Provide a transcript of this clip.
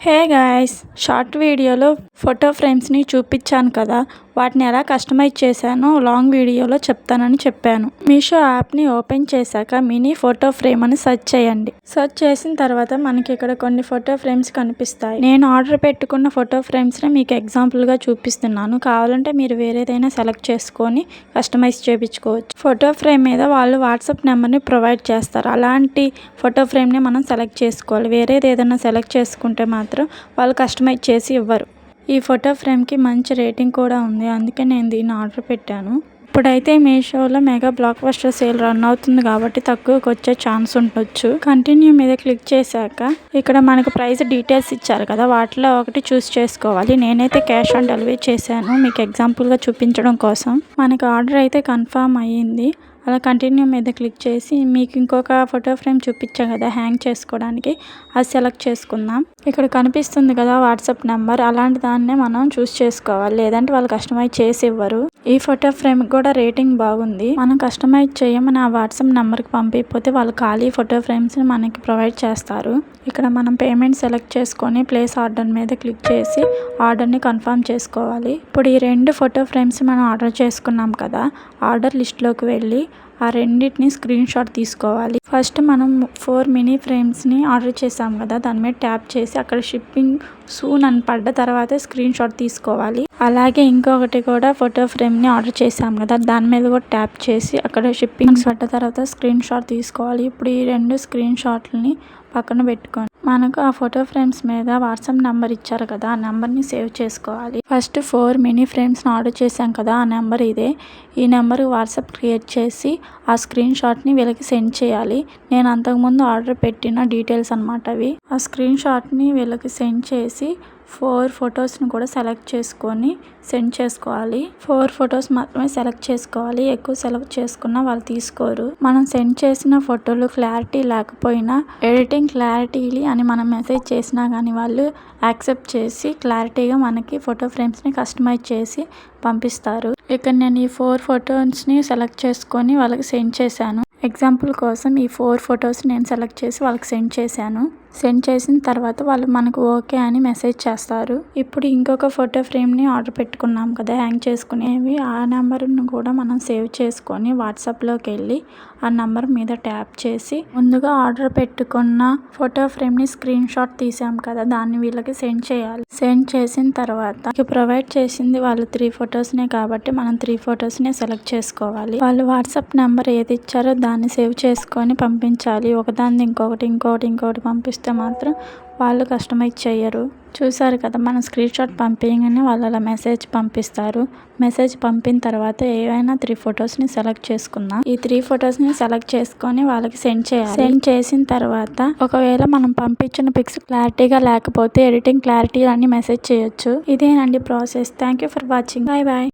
Hey guys, short వీడియోలో photo ఫ్రేమ్స్ని చూపించాను కదా, వాటిని ఎలా కస్టమైజ్ చేశానో లాంగ్ వీడియోలో చెప్తానని చెప్పాను. మీషో యాప్ని ఓపెన్ చేశాక మినీ ఫోటో ఫ్రేమ్ అని సెర్చ్ చేయండి. సెర్చ్ చేసిన తర్వాత మనకి ఇక్కడ కొన్ని ఫోటో ఫ్రేమ్స్ కనిపిస్తాయి. నేను ఆర్డర్ పెట్టుకున్న ఫోటో ఫ్రేమ్స్ని మీకు ఎగ్జాంపుల్గా చూపిస్తున్నాను. కావాలంటే మీరు వేరేదైనా సెలెక్ట్ చేసుకొని కస్టమైజ్ చేయించుకోవచ్చు. ఫోటో ఫ్రేమ్ మీద వాళ్ళు వాట్సాప్ నెంబర్ని ప్రొవైడ్ చేస్తారు. అలాంటి ఫోటో ఫ్రేమ్ని మనం సెలెక్ట్ చేసుకోవాలి. వేరేది ఏదైనా సెలెక్ట్ చేసుకుంటే మాత్రం వాళ్ళు కస్టమైజ్ చేసి ఇవ్వరు. ఈ ఫోటో ఫ్రేమ్కి మంచి రేటింగ్ కూడా ఉంది, అందుకే నేను దీన్ని ఆర్డర్ పెట్టాను. ఇప్పుడైతే మీషోలో mega block buster sale run అవుతుంది కాబట్టి తక్కువకి వచ్చే ఛాన్స్ ఉండొచ్చు. కంటిన్యూ మీద క్లిక్ చేశాక ఇక్కడ మనకు ప్రైస్ డీటెయిల్స్ ఇచ్చారు కదా, వాటిలో ఒకటి చూస్ చేసుకోవాలి. నేనైతే క్యాష్ ఆన్ డెలివరీ చేశాను మీకు ఎగ్జాంపుల్గా చూపించడం కోసం. మనకు ఆర్డర్ అయితే కన్ఫర్మ్ అయ్యింది. అలా కంటిన్యూ మీద క్లిక్ చేసి మీకు ఇంకొక ఫోటో ఫ్రేమ్ చూపించాం కదా హ్యాంగ్ చేసుకోవడానికి, అది సెలెక్ట్ చేసుకుందాం. ఇక్కడ కనిపిస్తుంది కదా వాట్సాప్ నెంబర్, అలాంటి దాన్నే మనం చూస్ చేసుకోవాలి, లేదంటే వాళ్ళు కస్టమైజ్ చేసి ఇవ్వరు. ఈ ఫోటో ఫ్రేమ్ కూడా రేటింగ్ బాగుంది. మనం కస్టమైజ్ చేయమని ఆ వాట్సాప్ నెంబర్కి పంపిపోతే వాళ్ళు ఖాళీ ఫోటో ఫ్రేమ్స్ని మనకి ప్రొవైడ్ చేస్తారు. ఇక్కడ మనం పేమెంట్ సెలెక్ట్ చేసుకొని ప్లేస్ ఆర్డర్ మీద క్లిక్ చేసి ఆర్డర్ని కన్ఫర్మ్ చేసుకోవాలి. ఇప్పుడు ఈ రెండు ఫోటో ఫ్రేమ్స్ మనం ఆర్డర్ చేసుకున్నాం కదా, ఆర్డర్ లిస్ట్లోకి వెళ్ళి ఆ రెండింటిని స్క్రీన్ షాట్ తీసుకోవాలి. ఫస్ట్ మనం 4 మినీ ఫ్రేమ్స్ని ఆర్డర్ చేసాం కదా, దాని మీద ట్యాప్ చేసి అక్కడ షిప్పింగ్ సూన్ అని పడ్డ తర్వాత స్క్రీన్ షాట్ తీసుకోవాలి. అలాగే ఇంకొకటి కూడా ఫోటో ఫ్రేమ్ని ఆర్డర్ చేసాం కదా, దాని మీద కూడా ట్యాప్ చేసి అక్కడ షిప్పింగ్ పడ్డ తర్వాత స్క్రీన్ షాట్ తీసుకోవాలి. ఇప్పుడు ఈ రెండు స్క్రీన్ షాట్లని పక్కన పెట్టుకోండి. మనకు ఆ ఫోటో ఫ్రేమ్స్ మీద వాట్సాప్ నెంబర్ ఇచ్చారు కదా, ఆ నెంబర్ని సేవ్ చేసుకోవాలి. ఫస్ట్ 4 మినీ ఫ్రేమ్స్ని ఆర్డర్ చేశాం కదా, ఆ నెంబర్ ఇదే. ఈ నెంబర్కి వాట్సాప్ క్రియేట్ చేసి ఆ స్క్రీన్ షాట్ని వీళ్ళకి సెండ్ చేయాలి. నేను అంతకుముందు ఆర్డర్ పెట్టిన డీటెయిల్స్ అనమాట అవి. ఆ స్క్రీన్ షాట్ని వీళ్ళకి సెండ్ చేసి 4 ఫొటోస్ని కూడా సెలెక్ట్ చేసుకొని సెండ్ చేసుకోవాలి. 4 ఫొటోస్ మాత్రమే సెలెక్ట్ చేసుకోవాలి, ఎక్కువ సెలెక్ట్ చేసుకున్నా వాళ్ళు తీసుకోరు. మనం సెండ్ చేసిన ఫోటోలు క్లారిటీ లేకపోయినా ఎడిటింగ్ క్లారిటీ అని మనం మెసేజ్ చేసినా కానీ వాళ్ళు యాక్సెప్ట్ చేసి క్లారిటీగా మనకి ఫోటో ఫ్రేమ్స్ని కస్టమైజ్ చేసి పంపిస్తారు. ఇక్కడ నేను ఈ 4 ఫొటోస్ని సెలెక్ట్ చేసుకొని వాళ్ళకి సెండ్ చేశాను. ఎగ్జాంపుల్ కోసం ఈ 4 ఫొటోస్ నేను సెలెక్ట్ చేసి వాళ్ళకి సెండ్ చేశాను. సెండ్ చేసిన తర్వాత వాళ్ళు మనకు ఓకే అని మెసేజ్ చేస్తారు. ఇప్పుడు ఇంకొక ఫోటో ఫ్రేమ్ని ఆర్డర్ పెట్టుకున్నాం కదా హ్యాంగ్ చేసుకునేవి, ఆ నెంబర్ను కూడా మనం సేవ్ చేసుకొని వాట్సాప్లోకి వెళ్ళి ఆ నెంబర్ మీద ట్యాప్ చేసి ముందుగా ఆర్డర్ పెట్టుకున్న ఫోటో ఫ్రేమ్ని స్క్రీన్ షాట్ తీసాం కదా, దాన్ని వీళ్ళకి సెండ్ చేయాలి. సెండ్ చేసిన తర్వాత ప్రొవైడ్ చేసింది వాళ్ళు 3 ఫొటోస్నే కాబట్టి మనం 3 ఫొటోస్నే సెలెక్ట్ చేసుకోవాలి. వాళ్ళు వాట్సాప్ నెంబర్ ఏది ఇచ్చారో దాన్ని సేవ్ చేసుకొని పంపించాలి. ఒకదాన్ని ఇంకొకటి పంపిస్తే మాత్రం వాళ్ళు కస్టమైజ్ చేయరు. చూసారు కదా, మనం స్క్రీన్ షాట్ పంపించగానే వాళ్ళు అలా మెసేజ్ పంపిస్తారు. మెసేజ్ పంపిన తర్వాత ఏవైనా 3 ఫొటోస్ని సెలెక్ట్ చేసుకుందాం. ఈ 3 ఫొటోస్ని సెలెక్ట్ చేసుకొని వాళ్ళకి సెండ్ చేయాలి. సెండ్ చేసిన తర్వాత ఒకవేళ మనం పంపించిన పిక్స్ క్లారిటీగా లేకపోతే ఎడిటింగ్ క్లారిటీ అని మెసేజ్ చేయొచ్చు. ఇదేనండి process. Thank you for watching. Bye bye.